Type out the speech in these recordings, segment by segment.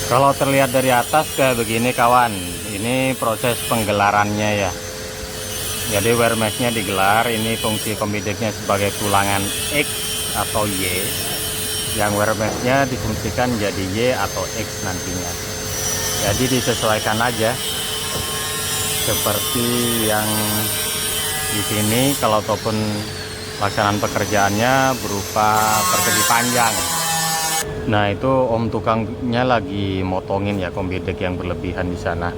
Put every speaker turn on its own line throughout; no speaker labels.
Kalau terlihat dari atas kayak begini kawan, ini proses penggelarannya ya. Jadi wear meshnya digelar, ini fungsi kombideknya sebagai tulangan X atau Y. Yang wear meshnya difungsikan jadi Y atau X nantinya. Jadi disesuaikan aja. Seperti yang di sini, kalau ataupun pelaksanaan pekerjaannya berupa persegi panjang. Nah itu om tukangnya lagi motongin ya kombidek yang berlebihan di sana.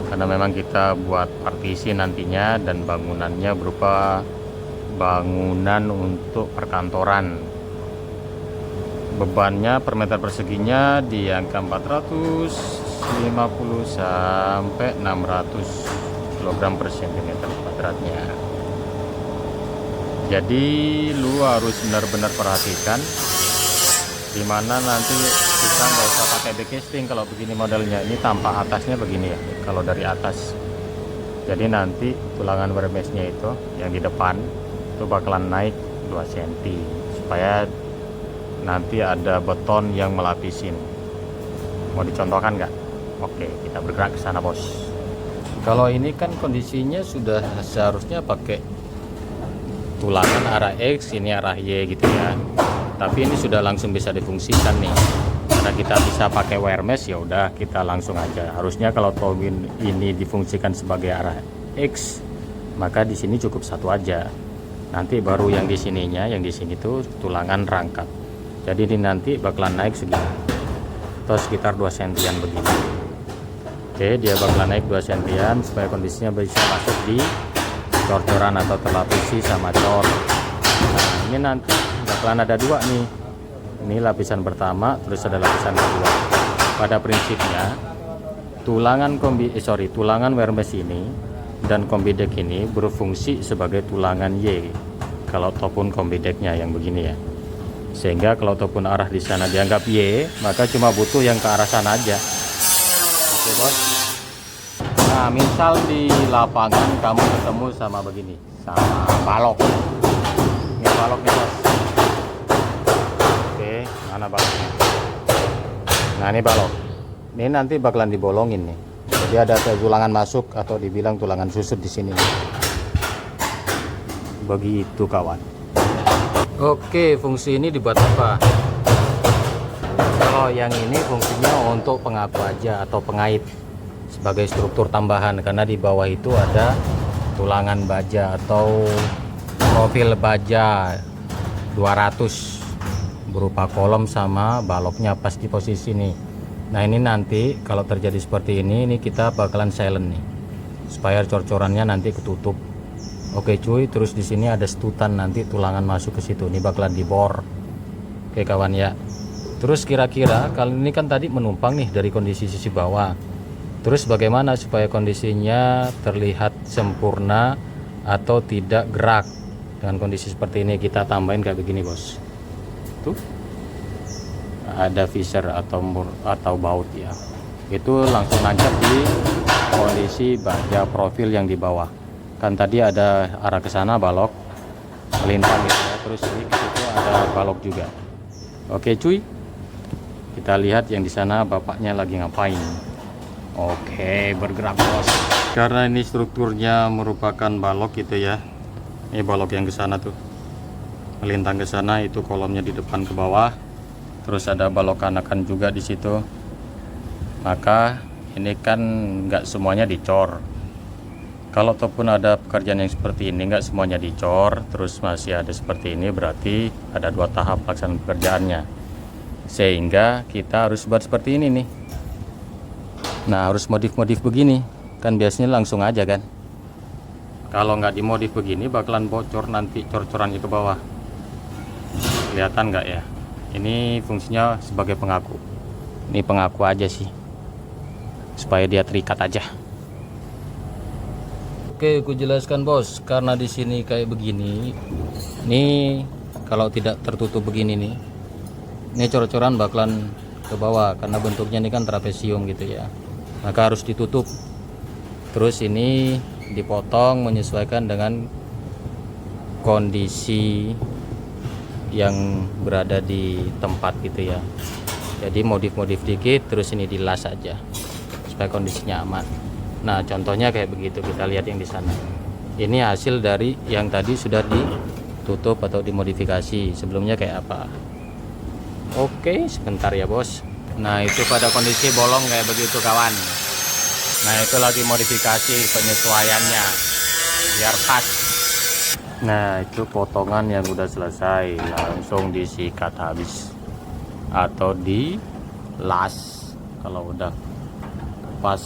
Karena memang kita buat partisi nantinya dan bangunannya berupa bangunan untuk perkantoran. Bebannya per meter perseginya di angka 450 sampai 600 kg per cm kuadratnya. Jadi lu harus benar-benar perhatikan dimana nanti kita nggak usah pakai backcasting kalau begini modelnya. Ini tampak atasnya begini ya, kalau dari atas. Jadi nanti tulangan wear meshnya itu yang di depan itu bakalan naik 2 cm supaya nanti ada beton yang melapisin. Mau dicontohkan nggak? Oke, kita bergerak ke sana bos. Kalau ini kan kondisinya sudah seharusnya pakai tulangan arah X, ini arah Y gitu ya. Tapi ini sudah langsung bisa difungsikan nih. Karena kita bisa pakai wear mesh, ya udah kita langsung aja. Harusnya kalau towin ini difungsikan sebagai arah X, maka di sini cukup satu aja. Nanti baru yang di sininya, yang di sini tuh tulangan rangkap. Jadi ini nanti bakalan naik segini, atau sekitar 2 sentian begini. Oke, dia bakalan naik 2 sentian supaya kondisinya bisa masuk di cor-coran atau terlapisi sama cor. Nah ini nanti bakalan ada 2 nih. Ini lapisan pertama, terus ada lapisan kedua. Pada prinsipnya tulangan tulangan wear mesh ini dan kombidek ini berfungsi sebagai tulangan Y kalau ataupun kombideknya yang begini ya. Sehingga kalau ataupun arah di sana dianggap Y, maka cuma butuh yang ke arah sana aja. Oke bos. Nah misal di lapangan kamu ketemu sama begini, sama balok. Ini baloknya bos. Oke, mana baloknya? Nah ini balok. Ini nanti bakalan dibolongin nih. Jadi ada tulangan masuk atau dibilang tulangan susut di sini. Begitu kawan. Oke, fungsi ini dibuat apa? Kalau yang ini fungsinya untuk pengaku aja atau pengait sebagai struktur tambahan, karena di bawah itu ada tulangan baja atau profil baja 200 berupa kolom sama baloknya pas di posisi ini. Nah ini nanti kalau terjadi seperti ini kita bakalan silent nih supaya cor-corannya nanti ketutup. Oke cuy, terus di sini ada setutan, nanti tulangan masuk ke situ. Ini bakalan dibor. Oke kawan ya. Terus kira-kira kali ini kan tadi menumpang nih dari kondisi sisi bawah. Terus bagaimana supaya kondisinya terlihat sempurna atau tidak gerak? Dengan kondisi seperti ini kita tambahin kayak begini bos. Tuh. Ada visor atau baut ya. Itu langsung nancap di kondisi baja profil yang di bawah. Kan tadi ada arah ke sana balok melintang gitu ya, terus ini ke situ ada balok juga. Oke cuy, kita lihat yang di sana bapaknya lagi ngapain. Oke, bergerak bos. Karena ini strukturnya merupakan balok gitu ya, ini balok yang ke sana tuh melintang ke sana, itu kolomnya di depan ke bawah, terus ada balok anakan juga di situ. Maka ini kan nggak semuanya dicor. Kalau ataupun ada pekerjaan yang seperti ini nggak semuanya dicor, terus masih ada seperti ini, berarti ada 2 tahap pelaksanaan pekerjaannya. Sehingga kita harus buat seperti ini nih. Nah harus modif-modif begini, kan biasanya langsung aja kan. Kalau nggak dimodif begini bakalan bocor nanti cor-corannya ke bawah. Kelihatan nggak ya? Ini fungsinya sebagai pengaku. Ini pengaku aja sih, supaya dia terikat aja. Oke, aku jelaskan bos, karena di sini kayak begini. Nih kalau tidak tertutup begini nih, ini cor-coran bakalan ke bawah karena bentuknya ini kan trapesium gitu ya. Maka harus ditutup. Terus ini dipotong menyesuaikan dengan kondisi yang berada di tempat gitu ya. Jadi modif-modif dikit, terus ini dilas aja supaya kondisinya aman. Nah contohnya kayak begitu, kita lihat yang di sana. Ini hasil dari yang tadi sudah ditutup atau dimodifikasi. Sebelumnya kayak apa? Oke, sebentar ya bos. Nah itu pada kondisi bolong kayak begitu kawan. Nah itu lagi modifikasi penyesuaiannya biar pas. Nah itu potongan yang udah selesai, langsung disikat habis atau dilas kalau udah pas.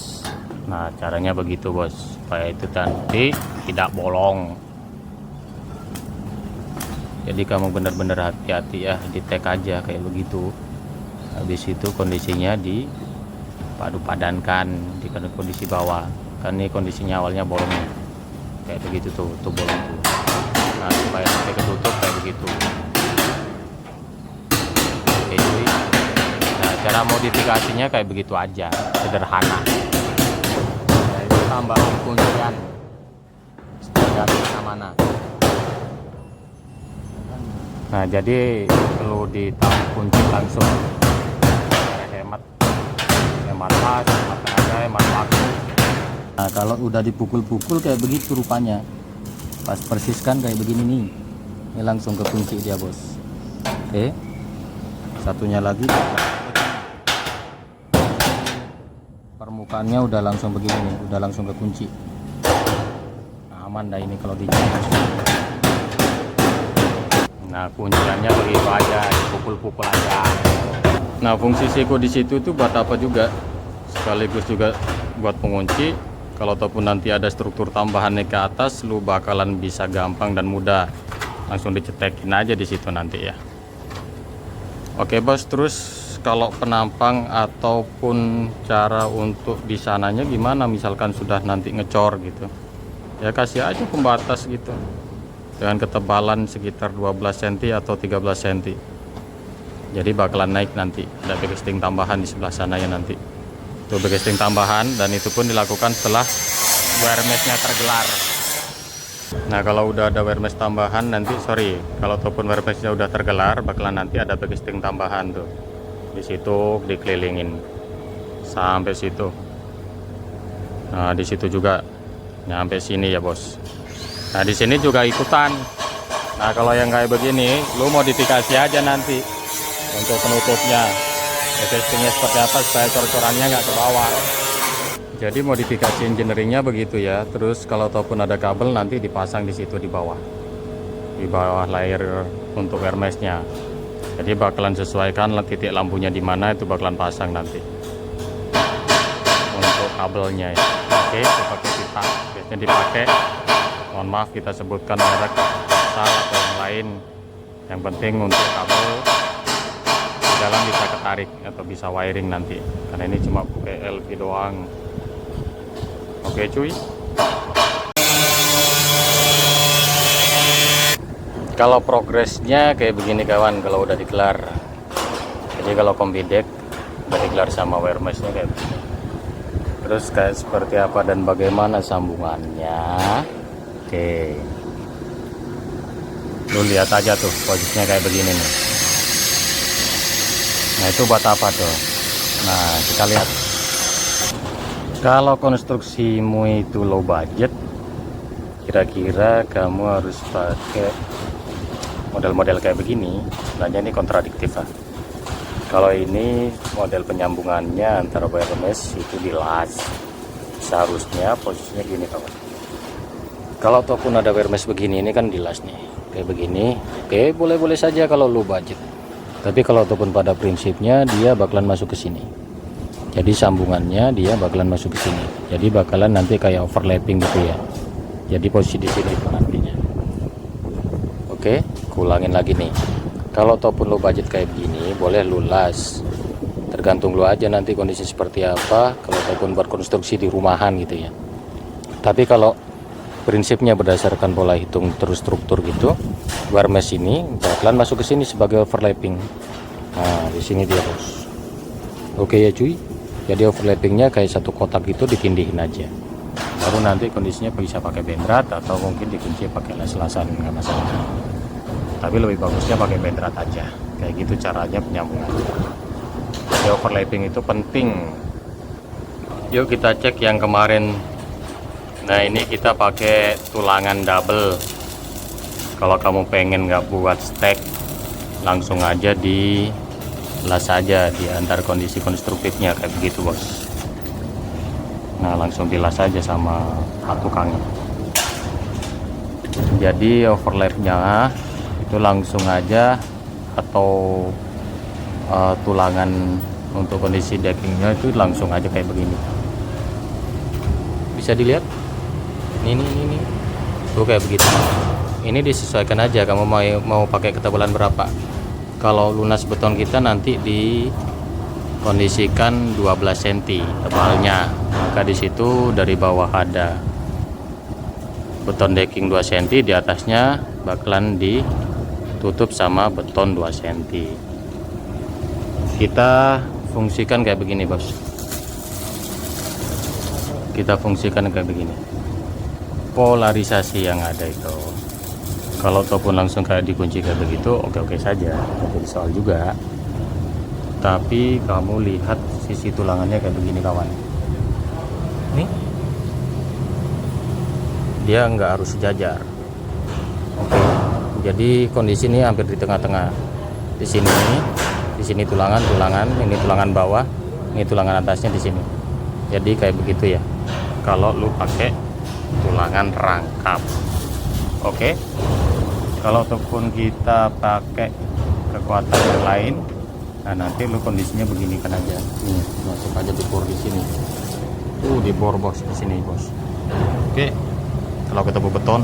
Nah caranya begitu bos, supaya itu nanti tidak bolong. Jadi kamu benar-benar hati-hati ya, di tag aja kayak begitu. Habis itu kondisinya dipadu padankan di kondisi bawah. Kan ini kondisinya awalnya bolong kayak begitu tuh bolong tuh. Nah supaya sampai ketutup kayak begitu. Oke cuy. Nah cara modifikasinya kayak begitu aja, sederhana. Nah itu tambahan kuncian supaya mana. Nah jadi perlu ditaruh kunci langsung, hemat pas, hemat tenaga, hemat waktu. Nah kalau udah dipukul-pukul kayak begitu rupanya, pas persis kan kayak begini nih, ini langsung ke kunci dia bos. Oke, satunya lagi permukaannya udah langsung begini nih, udah langsung ke kunci. Nah, aman dah ini kalau dijaga. Nah kunciannya begitu aja, dipukul-pukul aja. Nah fungsi siku di situ tuh buat apa juga? Sekaligus juga buat pengunci. Kalau ataupun nanti ada struktur tambahannya ke atas, lu bakalan bisa gampang dan mudah langsung dicetekin aja di situ nanti ya. Oke bos, terus kalau penampang ataupun cara untuk di sananya gimana? Misalkan sudah nanti ngecor gitu, ya kasih aja pembatas gitu dengan ketebalan sekitar 12 cm atau 13 cm. Jadi bakalan naik nanti, ada backcasting tambahan di sebelah sana ya nanti. Itu backcasting tambahan, dan itu pun dilakukan setelah wear mesh-nya tergelar. Nah kalau udah ada wear mesh tambahan nanti, kalau ataupun wear mesh-nya udah tergelar, bakalan nanti ada backcasting tambahan tuh. Di situ dikelilingin sampai situ. Nah di situ juga nyampe sini ya bos. Nah di sini juga ikutan. Nah kalau yang kayak begini, lu modifikasi aja nanti untuk penutupnya. Backcastingnya seperti apa supaya cor-corannya nggak ke bawah. Jadi modifikasi engineeringnya begitu ya. Terus kalau ataupun ada kabel nanti dipasang di situ di bawah layer untuk wear mesh-nya. Jadi bakalan sesuaikan titik lampunya di mana, itu bakalan pasang nanti untuk kabelnya ya. Oke, pakai pipa, biasanya dipakai. Mohon maaf kita sebutkan merek asal atau yang lain. Yang penting untuk kabel di dalam bisa ketarik atau bisa wiring nanti, karena ini cuma pakai LV doang. Oke cuy. Kalau progresnya kayak begini kawan, kalau udah digelar. Jadi kalau kombidek udah digelar sama wear mesh-nya kayak begini. Terus kayak seperti apa dan bagaimana sambungannya. Oke, lu lihat aja tuh posisinya kayak begini nih. Nah itu buat apa tuh? Nah kita lihat. Kalau konstruksimu itu low budget, kira-kira kamu harus pakai model-model kayak begini. Sebenarnya ini kontradiktif lah. Kalau ini model penyambungannya antara wear mesh itu dilas, seharusnya posisinya gini kawan. Kalau ataupun ada wear mesh begini, ini kan dilas nih kayak begini. Oke, boleh-boleh saja kalau lu budget. Tapi kalau ataupun pada prinsipnya dia bakalan masuk ke sini. Jadi sambungannya dia bakalan masuk ke sini. Jadi bakalan nanti kayak overlapping gitu ya. Jadi posisi di sini nantinya. Oke, ulangin lagi nih. Kalau ataupun lu budget kayak begini, boleh lu las. Tergantung lu aja nanti kondisi seperti apa. Kalau ataupun berkonstruksi di rumahan gitu ya. Tapi kalau prinsipnya berdasarkan pola hitung terstruktur gitu, wear mesh ini bakalan masuk ke sini sebagai overlapping. Nah di sini dia bos. Oke ya cuy, jadi overlappingnya kayak satu kotak gitu, ditindihin aja. Baru nanti kondisinya bisa pakai bendrat atau mungkin dikunci pakai las-lasan, nggak masalah. Tapi lebih bagusnya pakai bendrat aja. Kayak gitu caranya penyambungan. Jadi overlapping itu penting. Yuk kita cek yang kemarin. Nah ini kita pakai tulangan double. Kalau kamu pengen nggak buat stack, langsung aja di las aja di antar kondisi konstruktifnya kayak begitu bos. Nah langsung dilas aja sama tukangnya. Jadi overlapnya itu langsung aja, atau tulangan untuk kondisi deckingnya itu langsung aja kayak begini. Bisa dilihat ini tuh kayak begitu. Ini disesuaikan aja kamu mau pakai ketebalan berapa. Kalau lunas beton kita nanti dikondisikan 12 cm tebalnya, maka disitu dari bawah ada beton decking 2 cm, di atasnya bakalan ditutup sama beton 2 cm. Kita fungsikan kayak begini bos, kita fungsikan kayak begini. Polarisasi yang ada itu, kalau ataupun langsung kayak dikunci kayak begitu, oke-oke saja, jadi soal juga. Tapi kamu lihat sisi tulangannya kayak begini kawan. Nih, dia nggak harus sejajar. Oke, jadi kondisi ini hampir di tengah-tengah. Di sini tulangan, ini tulangan bawah, ini tulangan atasnya di sini. Jadi kayak begitu ya. Kalau lu pakai tulangan rangkap, oke. Kalau ataupun kita pakai kekuatan yang lain, nah nanti lu kondisinya begini kan aja. Nih, masuk aja di bor di sini. Di bor bos di sini bos. Oke. Kalau ketemu beton,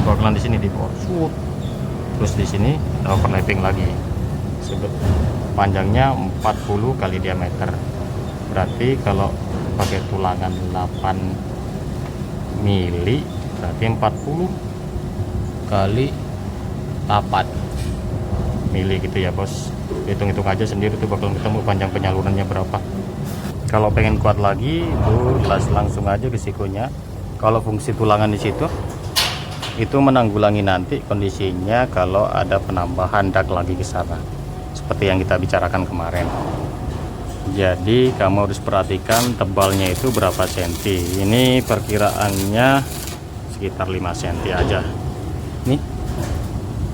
bakalan di sini di bor. Terus di sini overlapping lagi. Panjangnya 40 kali diameter. Berarti kalau pakai tulangan 8 mili berarti 40 kali 8 mili gitu ya bos. Hitung-hitung aja sendiri tuh bakal ketemu panjang penyalurannya berapa. Kalau pengen kuat lagi tuh langsung aja risikonya. Kalau fungsi tulangan di situ itu menanggulangi nanti kondisinya kalau ada penambahan dak lagi ke sana, seperti yang kita bicarakan kemarin. Jadi kamu harus perhatikan tebalnya itu berapa senti. Ini perkiraannya sekitar 5 cm aja. Nih,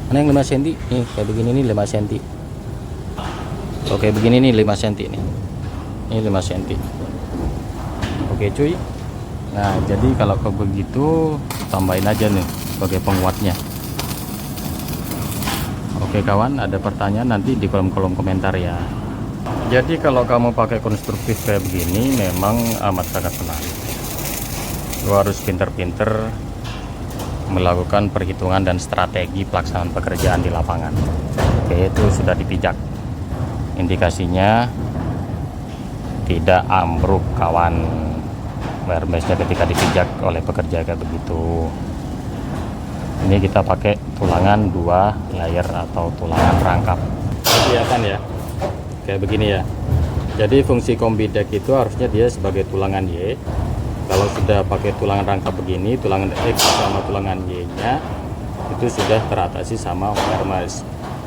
mana yang 5 cm? Nih kayak begini nih 5 cm. Oke begini nih 5 cm nih. Ini 5 cm. Oke cuy. Nah jadi kalau ke begitu tambahin aja nih sebagai penguatnya. Oke kawan, ada pertanyaan nanti di kolom komentar ya. Jadi kalau kamu pakai konstruktif kayak begini memang amat sangat menarik. Lu harus pinter-pinter melakukan perhitungan dan strategi pelaksanaan pekerjaan di lapangan. Oke, itu sudah dipijak. Indikasinya tidak ambruk kawan. Wearmeshnya ketika dipijak oleh pekerja kayak begitu. Ini kita pakai tulangan 2 layer atau tulangan rangkap. Kelihatan ya, kayak begini ya. Jadi fungsi kombi deck itu harusnya dia sebagai tulangan Y. Kalau sudah pakai tulangan rangkap begini, tulangan X sama tulangan Y nya itu sudah teratasi sama wearmesh.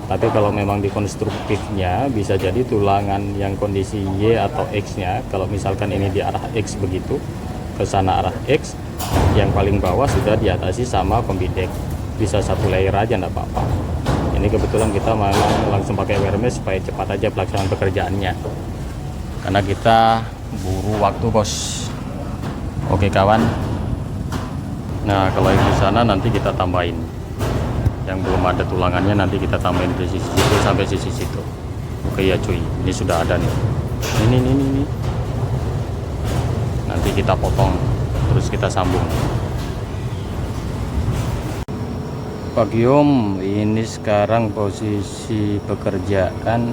Tapi kalau memang di konstruktifnya bisa jadi tulangan yang kondisi Y atau X nya, kalau misalkan ini di arah X begitu, ke sana arah X, yang paling bawah sudah diatasi sama kombi deck. Bisa satu layer aja enggak apa-apa. Ini kebetulan kita memang langsung pakai wearmesh supaya cepat aja pelaksanaan pekerjaannya, karena kita buru waktu bos. Oke kawan. Nah kalau yang di sana nanti kita tambahin, yang belum ada tulangannya nanti kita tambahin di sisi situ sampai sisi situ. Oke ya cuy, ini sudah ada nih. Ini. Nanti kita potong terus kita sambung. Pak Giom, ini sekarang posisi pekerjaan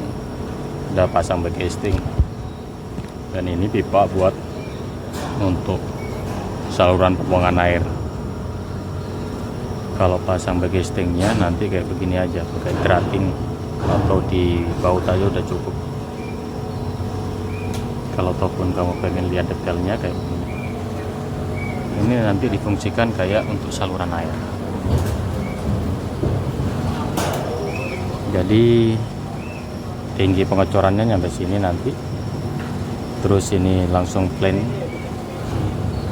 udah pasang backcasting, dan ini pipa buat untuk saluran pembuangan air. Kalau pasang backcastingnya nanti kayak begini aja, pakai grating atau di baut aja udah cukup. Kalau ataupun kamu pengen lihat detailnya kayak begini, ini nanti difungsikan kayak untuk saluran air. Jadi tinggi pengecorannya sampai sini nanti. terus ini langsung plain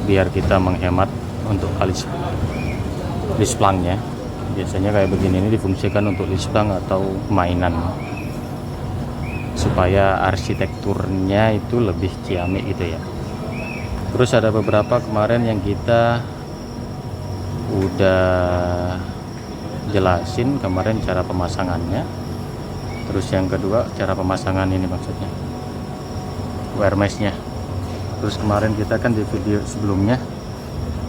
biar kita menghemat untuk lisplangnya. Biasanya kayak begini ini difungsikan untuk lisplang atau mainan supaya arsitekturnya itu lebih ciamik gitu ya. Terus ada beberapa kemarin yang kita udah jelasin kemarin cara pemasangannya. Terus yang kedua cara pemasangan ini maksudnya wear meshnya. Terus kemarin kita kan di video sebelumnya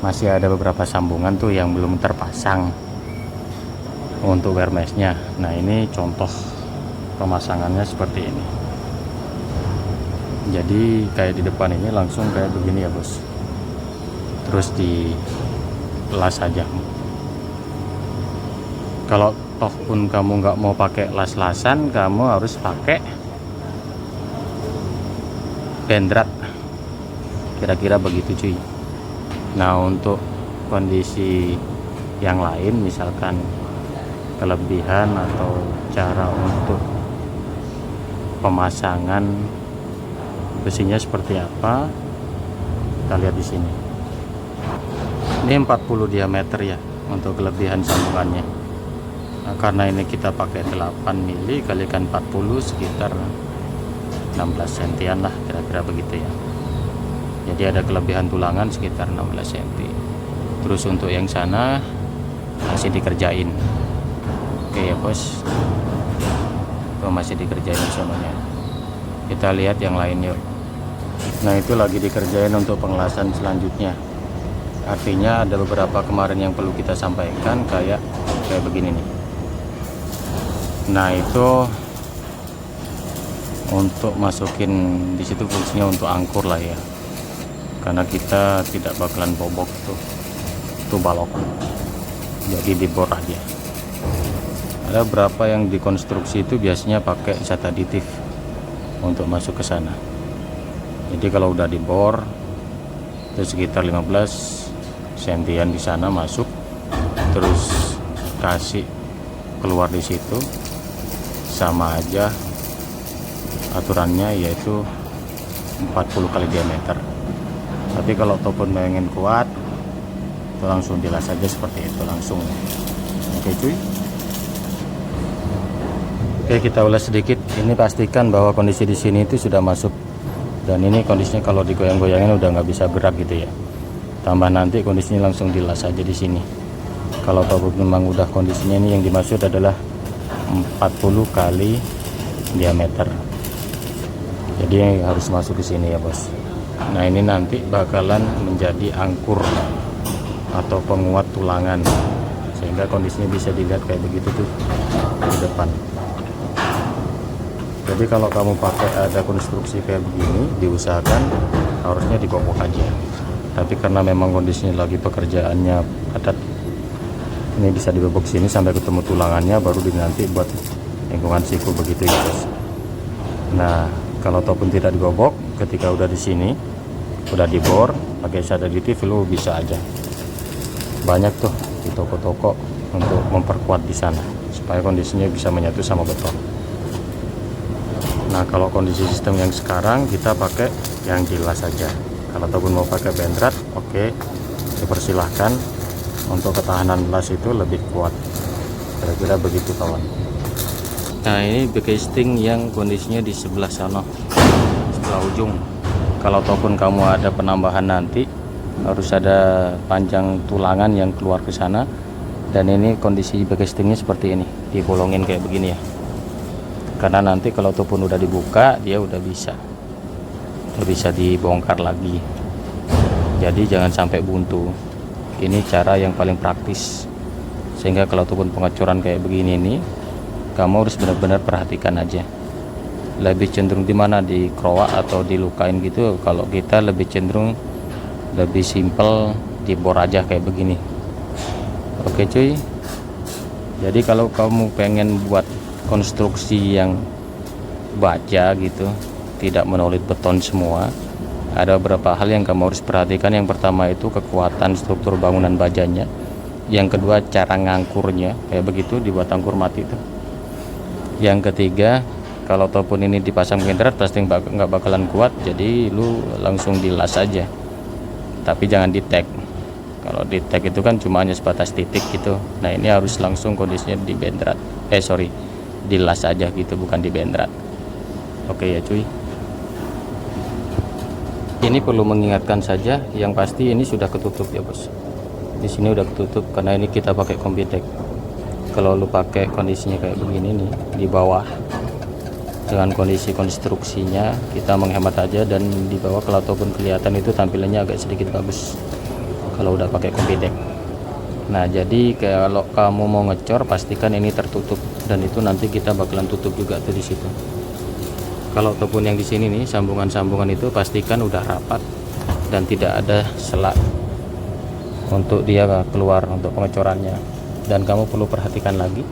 masih ada beberapa sambungan tuh yang belum terpasang untuk wear meshnya. Nah ini contoh pemasangannya seperti ini. Jadi kayak di depan ini langsung kayak begini ya bos, terus dilas aja. Kalau toh pun kamu nggak mau pakai las-lasan, kamu harus pakai bendrat, kira-kira begitu cuy. Nah untuk kondisi yang lain, misalkan kelebihan atau cara untuk pemasangan besinya seperti apa, kita lihat di sini. Ini 40 diameter ya untuk kelebihan sambungannya. Nah, karena ini kita pakai 8 mili kalikan 40 sekitar 16 sentian lah, kira-kira begitu ya. Jadi ada kelebihan tulangan sekitar 16 cm. Terus untuk yang sana masih dikerjain. Oke ya bos, itu masih dikerjain semuanya. Kita lihat yang lain yuk. Nah itu lagi dikerjain untuk pengelasan selanjutnya. Artinya ada beberapa kemarin yang perlu kita sampaikan kayak begini nih. Nah itu untuk masukin di situ fungsinya untuk angkur lah ya, karena kita tidak bakalan bobok tuh balok, jadi dibor aja. Ada berapa yang dikonstruksi itu biasanya pakai zat aditif untuk masuk ke sana. Jadi kalau udah dibor itu sekitar 15 sentian di sana masuk, terus kasih keluar di situ sama aja aturannya, yaitu 40 kali diameter. Tapi kalau ataupun pengen kuat itu langsung dilas aja seperti itu langsung. Oke cuy. Oke kita ulas sedikit. Ini pastikan bahwa kondisi di sini itu sudah masuk, dan ini kondisinya kalau digoyang-goyangin udah nggak bisa gerak gitu ya. Tambah nanti kondisinya langsung dilas aja di sini. Kalau ataupun memang udah kondisinya ini yang dimaksud adalah 40 kali diameter. Jadi harus masuk ke sini ya bos. Nah ini nanti bakalan menjadi angkur atau penguat tulangan, sehingga kondisinya bisa dilihat kayak begitu tuh di depan. Jadi kalau kamu pakai ada konstruksi kayak begini, diusahakan harusnya digobok aja. Tapi karena memang kondisinya lagi pekerjaannya padat, ini bisa dibobok sini sampai ketemu tulangannya, baru nanti buat lingkungan siku begitu ya guys. Nah kalau ataupun tidak digobok, ketika udah di sini udah dibor pakai zat aditif, lu bisa aja. Banyak tuh di toko-toko untuk memperkuat di sana supaya kondisinya bisa menyatu sama beton. Nah kalau kondisi sistem yang sekarang kita pakai yang jelas saja. Kalau ataupun mau pakai bendrat, oke, dipersilahkan. Untuk ketahanan las itu lebih kuat, kira-kira begitu kawan. Nah ini casting yang kondisinya di sebelah sana, sebelah ujung. Kalau ataupun kamu ada penambahan nanti harus ada panjang tulangan yang keluar ke sana, dan ini kondisi castingnya seperti ini, dibolongin kayak begini ya. Karena nanti kalau ataupun udah dibuka dia udah bisa dibongkar lagi. Jadi jangan sampai buntu. Ini cara yang paling praktis, sehingga kalau ataupun pengecoran kayak begini nih, kamu harus benar-benar perhatikan aja. Lebih cenderung di mana, di kroak atau dilukain gitu. Kalau kita lebih cenderung lebih simple, dibor aja kayak begini. Oke cuy. Jadi kalau kamu pengen buat konstruksi yang baja gitu, tidak monolit beton semua, ada beberapa hal yang kamu harus perhatikan. Yang pertama itu kekuatan struktur bangunan bajanya. Yang kedua cara ngangkurnya, kayak begitu dibuat angkur mati tuh. Yang ketiga Kalau ataupun ini dipasang bendrat pasti nggak bakalan kuat, jadi lu langsung dilas aja, tapi jangan di tag. Kalau di tag itu kan cuma hanya sebatas titik gitu. Nah ini harus langsung kondisinya di bendrat, dilas aja gitu, bukan di bendrat. Oke ya cuy. Ini perlu mengingatkan saja, yang pasti ini sudah ketutup ya bos. Di sini udah ketutup karena ini kita pakai combi deck. Kalau lu pakai kondisinya kayak begini nih di bawah, dengan kondisi konstruksinya kita menghemat aja, dan di bawah kalau ataupun kelihatan itu tampilannya agak sedikit bagus kalau udah pakai combi deck. Nah jadi kalau kamu mau ngecor pastikan ini tertutup, dan itu nanti kita bakalan tutup juga tuh di situ. Kalau ataupun yang di sini nih sambungan-sambungan itu pastikan udah rapat dan tidak ada sela untuk dia keluar untuk pengecorannya. Dan kamu perlu perhatikan lagi,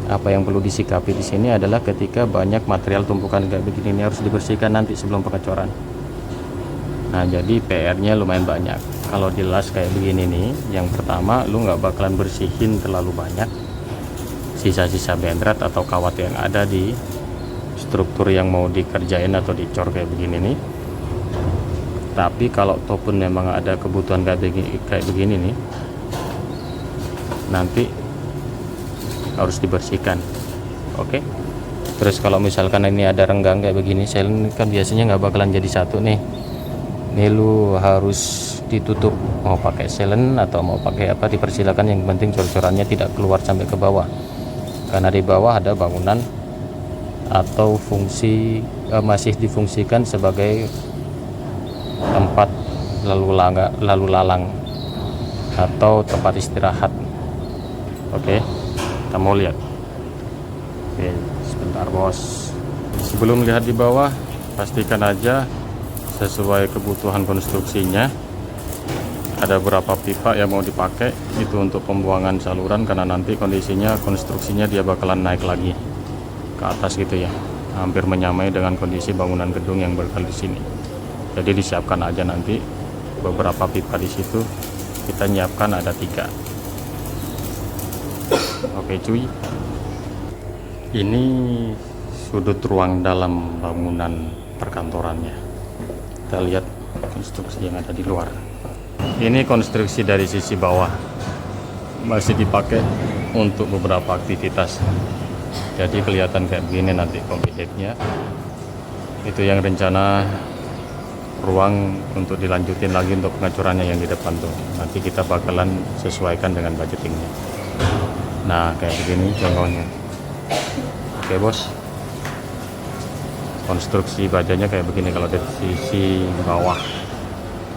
apa yang perlu disikapi di sini adalah ketika banyak material tumpukan kayak begini, ini harus dibersihkan nanti sebelum pengecoran. Nah jadi PR-nya lumayan banyak. Kalau dilas kayak begini nih, yang pertama lu nggak bakalan bersihin terlalu banyak sisa-sisa bendrat atau kawat yang ada di struktur yang mau dikerjain atau dicor kayak begini nih. Tapi kalau ataupun memang ada kebutuhan kayak begini nih, nanti harus dibersihkan. Oke. Terus kalau misalkan ini ada renggang kayak begini, selen kan biasanya nggak bakalan jadi satu nih. Ini lu harus ditutup, mau pakai selen atau mau pakai apa dipersilakan, yang penting cor-corannya tidak keluar sampai ke bawah, karena di bawah ada bangunan atau fungsi masih difungsikan sebagai tempat lalu lalang atau tempat istirahat. Oke, kita mau lihat. Oke, sebentar bos. Sebelum lihat di bawah, pastikan aja sesuai kebutuhan konstruksinya. Ada berapa pipa yang mau dipakai itu untuk pembuangan saluran, karena nanti konstruksinya dia bakalan naik lagi ke atas gitu ya, hampir menyamai dengan kondisi bangunan gedung yang bakal di sini. Jadi disiapkan aja nanti beberapa pipa di situ. Kita nyiapkan ada 3. Oke cuy, ini sudut ruang dalam bangunan perkantorannya. Kita lihat konstruksi yang ada di luar. Ini konstruksi dari sisi bawah, masih dipakai untuk beberapa aktivitas. Jadi kelihatan kayak begini nanti combi decknya. Itu yang rencana ruang untuk dilanjutin lagi untuk pengecorannya yang di depan tuh. Nanti kita bakalan sesuaikan dengan budgetingnya. Nah kayak begini contohnya. Oke bos, konstruksi bajanya kayak begini kalau dari sisi bawah.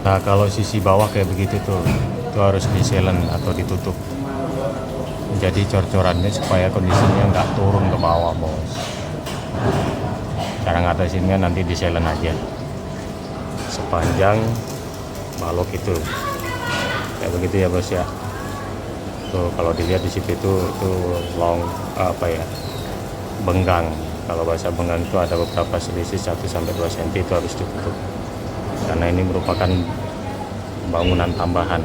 Nah kalau sisi bawah kayak begitu tuh, itu harus diselen atau ditutup. Jadi cor-corannya supaya kondisinya nggak turun ke bawah bos. Cara ngatasinnya nanti diselen aja sepanjang balok itu kayak begitu ya bos ya. Tuh kalau dilihat di situ itu long benggang. Kalau bahasa benggang itu ada beberapa selisih 1-2 cm, itu harus ditutup karena ini merupakan bangunan tambahan,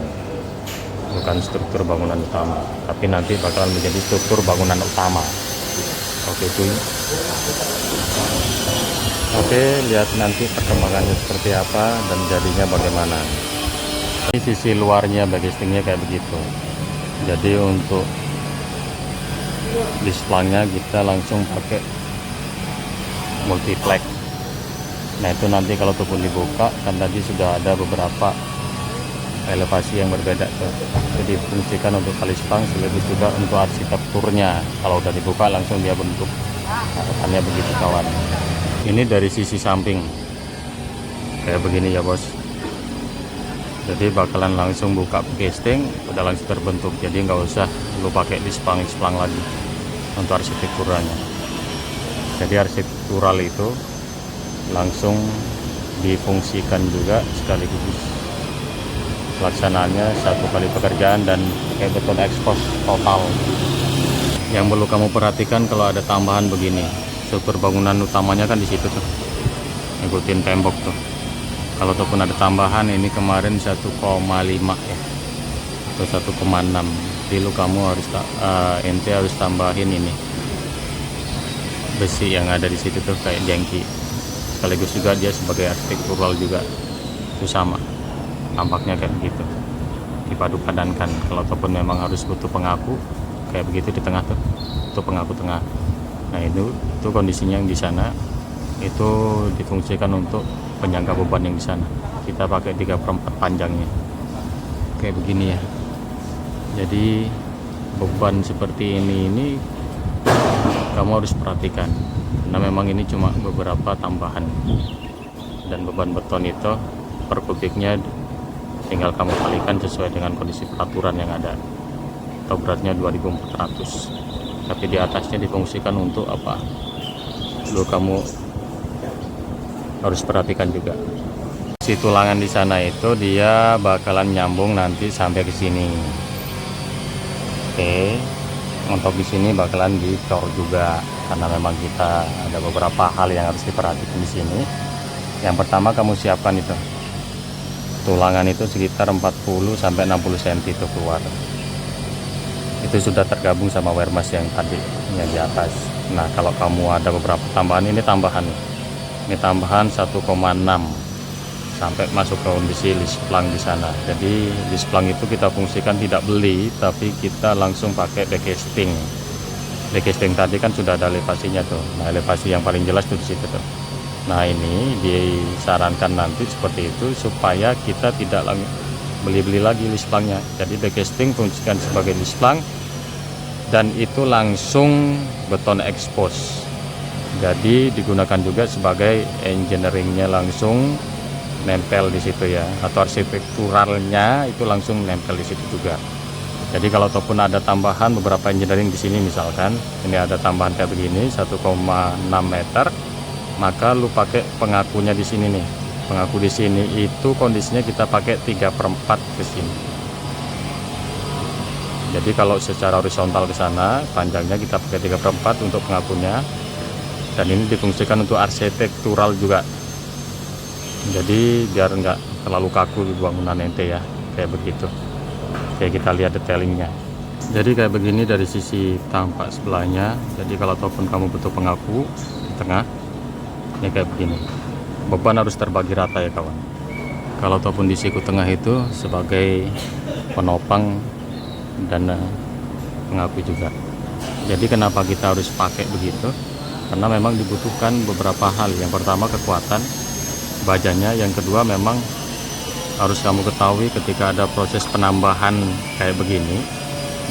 bukan struktur bangunan utama, tapi nanti bakalan menjadi struktur bangunan utama. Oke cuy. Oke, lihat nanti perkembangannya seperti apa dan jadinya bagaimana. Ini sisi luarnya bagestingnya kayak begitu. Jadi untuk display-nya kita langsung pakai multiplex. Nah itu nanti kalau tuh pun dibuka, kan tadi sudah ada beberapa elevasi yang berbeda tuh. Jadi difungsikan untuk kali spang, sekaligus juga untuk arsitekturnya. Kalau udah dibuka langsung dia bentuk. Harapannya begitu kawan. Ini dari sisi samping kayak begini ya bos. Jadi bakalan langsung buka casting, udah langsung terbentuk. Jadi nggak usah lu pakai displang lagi untuk arsitekturnya. Jadi arsitektural itu langsung difungsikan juga sekaligus pelaksanaannya 1 kali pekerjaan dan kayak beton expose total. Yang perlu kamu perhatikan kalau ada tambahan begini, struktur bangunan utamanya kan di situ tuh, ngikutin tembok tuh. Kalau ataupun ada tambahan, ini kemarin 1,5 ya atau 1,6, jadi lu kamu harus ente harus tambahin ini besi yang ada di situ tuh kayak jengki, sekaligus juga dia sebagai arsitektural juga itu sama tampaknya kayak begitu, dipadu padankan. Kalau ataupun memang harus butuh pengaku kayak begitu di tengah tuh, untuk pengaku tengah. Nah itu kondisinya yang di sana itu difungsikan untuk penyangga beban yang di sana. Kita pakai 3/4 panjangnya kayak begini ya. Jadi beban seperti ini kamu harus perhatikan, karena memang ini cuma beberapa tambahan, dan beban beton itu per kubiknya tinggal kamu kalikan sesuai dengan kondisi peraturan yang ada, atau beratnya 2400, tapi di atasnya difungsikan untuk apa, lalu kamu harus perhatikan juga. Si tulangan di sana itu dia bakalan nyambung nanti sampai ke sini. Oke, untuk di sini bakalan dicor juga, karena memang kita ada beberapa hal yang harus diperhatikan di sini. Yang pertama, kamu siapkan itu tulangan itu sekitar 40 sampai 60 cm itu keluar. Itu sudah tergabung sama wearmas yang tadi yang di atas. Nah, kalau kamu ada beberapa tambahan, ini tambahan 1,6 sampai masuk ke kondisi lisplang di sana. Jadi lisplang itu kita fungsikan tidak beli, tapi kita langsung pakai backcasting. Backcasting tadi kan sudah ada elevasinya tuh. Nah, elevasi yang paling jelas tuh di situ tuh. Nah, ini disarankan nanti seperti itu supaya kita tidak beli-beli lagi lisplangnya. Jadi backcasting fungsikan sebagai lisplang, dan itu langsung beton expose. Jadi digunakan juga sebagai engineeringnya, langsung nempel di situ ya, atau arsitekturalnya itu langsung nempel di situ juga. Jadi kalau ataupun ada tambahan beberapa engineering di sini, misalkan ini ada tambahan kayak begini 1,6 meter, maka lu pakai pengakunya di sini nih. Pengaku di sini itu kondisinya kita pakai 3/4 ke sini. Jadi kalau secara horizontal ke sana, panjangnya kita pakai 3/4 untuk pengakunya, dan ini difungsikan untuk arsitektural juga. Jadi biar nggak terlalu kaku di bangunan ente ya, kayak begitu. Kayak kita lihat detailingnya. Jadi kayak begini dari sisi tampak sebelahnya. Jadi kalau ataupun kamu butuh pengaku di tengah, ini kayak begini. Beban harus terbagi rata ya kawan. Kalau ataupun di siku tengah itu sebagai penopang dan pengaku juga. Jadi kenapa kita harus pakai begitu? Karena memang dibutuhkan beberapa hal. Yang pertama, kekuatan bajanya. Yang kedua, memang harus kamu ketahui ketika ada proses penambahan kayak begini,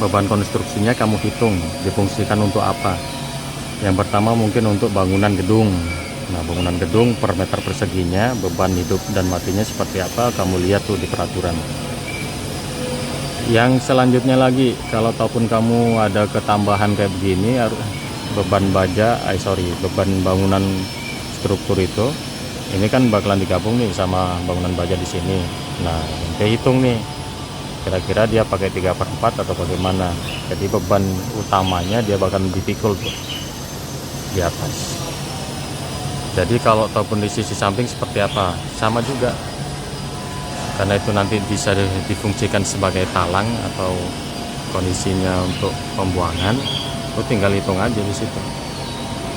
beban konstruksinya kamu hitung difungsikan untuk apa. Yang pertama mungkin untuk bangunan gedung. Nah, bangunan gedung per meter perseginya beban hidup dan matinya seperti apa, kamu lihat tuh di peraturan. Yang selanjutnya lagi, kalau ataupun kamu ada ketambahan kayak begini, beban beban bangunan struktur itu, ini kan bakalan digabung nih sama bangunan baja di sini. Nah, kita hitung nih, kira-kira dia pakai 3/4 atau bagaimana. Jadi beban utamanya dia bakalan dipikul tuh di atas. Jadi kalau ataupun di sisi samping seperti apa, sama juga. Karena itu nanti bisa difungsikan sebagai talang atau kondisinya untuk pembuangan, itu tinggal hitung aja di situ.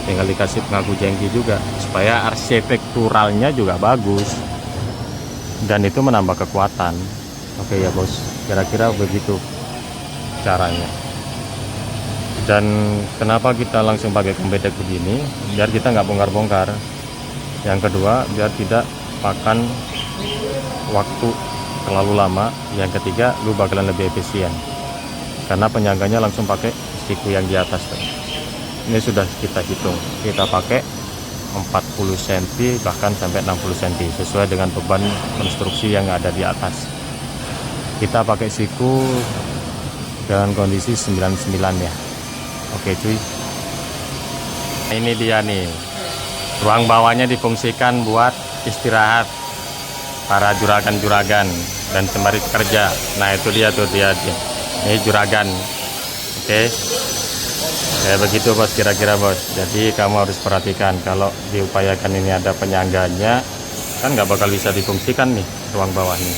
Tinggal dikasih pengaku jengki juga supaya arsitekturalnya juga bagus, dan itu menambah kekuatan. Oke ya bos, kira-kira begitu caranya. Dan kenapa kita langsung pakai kembedek begini, biar kita nggak bongkar-bongkar. Yang kedua, biar tidak makan waktu terlalu lama. Yang ketiga, lu bakalan lebih efisien karena penyangganya langsung pakai siku yang di atas tuh. Ini sudah kita hitung, kita pakai 40 cm bahkan sampai 60 cm sesuai dengan beban konstruksi yang ada di atas. Kita pakai siku dengan kondisi 99 ya. Oke cuy, ini dia nih, ruang bawahnya difungsikan buat istirahat para juragan-juragan dan sembari kerja. Nah itu dia tuh, ini juragan. Oke, kayak begitu bos, kira-kira bos. Jadi kamu harus perhatikan, kalau diupayakan ini ada penyangganya, kan nggak bakal bisa difungsikan nih ruang bawah ini,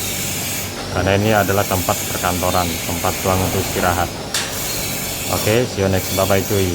karena ini adalah tempat perkantoran, tempat ruang untuk istirahat. Oke, see you next, bye bye cuy.